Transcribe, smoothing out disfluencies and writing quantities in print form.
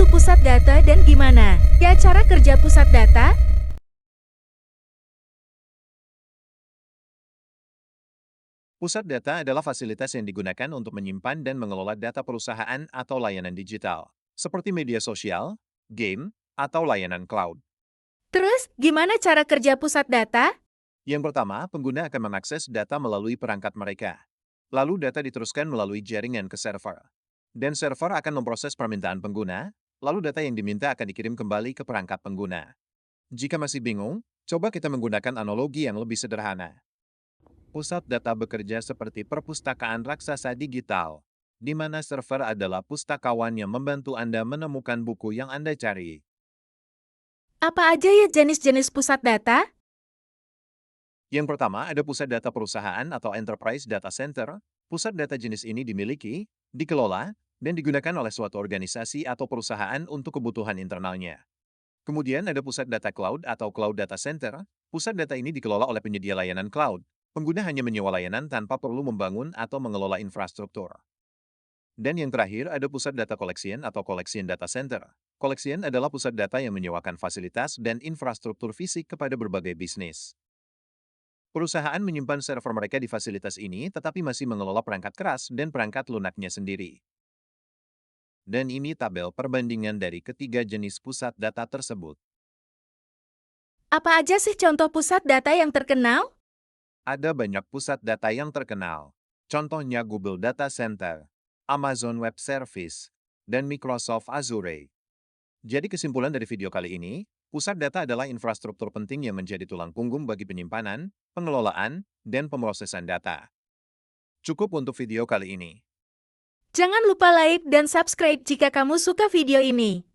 itu pusat data dan gimana ya cara kerja pusat data? Pusat data adalah fasilitas yang digunakan untuk menyimpan dan mengelola data perusahaan atau layanan digital, seperti media sosial, game, atau layanan cloud. Terus, gimana cara kerja pusat data? Yang pertama, pengguna akan mengakses data melalui perangkat mereka. Lalu data diteruskan melalui jaringan ke server. Dan server akan memproses permintaan pengguna, lalu data yang diminta akan dikirim kembali ke perangkat pengguna. Jika masih bingung, coba kita menggunakan analogi yang lebih sederhana. Pusat data bekerja seperti perpustakaan raksasa digital, di mana server adalah pustakawan yang membantu Anda menemukan buku yang Anda cari. Apa aja ya jenis-jenis pusat data? Yang pertama, ada pusat data perusahaan atau enterprise data center. Pusat data jenis ini dimiliki, dikelola, dan digunakan oleh suatu organisasi atau perusahaan untuk kebutuhan internalnya. Kemudian ada pusat data cloud atau cloud data center. Pusat data ini dikelola oleh penyedia layanan cloud. Pengguna hanya menyewa layanan tanpa perlu membangun atau mengelola infrastruktur. Dan yang terakhir, ada pusat data collection atau collection data center. Collection adalah pusat data yang menyewakan fasilitas dan infrastruktur fisik kepada berbagai bisnis. Perusahaan menyimpan server mereka di fasilitas ini, tetapi masih mengelola perangkat keras dan perangkat lunaknya sendiri. Dan ini tabel perbandingan dari ketiga jenis pusat data tersebut. Apa aja sih contoh pusat data yang terkenal? Ada banyak pusat data yang terkenal. Contohnya Google Data Center, Amazon Web Service, dan Microsoft Azure. Jadi kesimpulan dari video kali ini, pusat data adalah infrastruktur penting yang menjadi tulang punggung bagi penyimpanan, pengelolaan, dan pemrosesan data. Cukup untuk video kali ini. Jangan lupa like dan subscribe jika kamu suka video ini.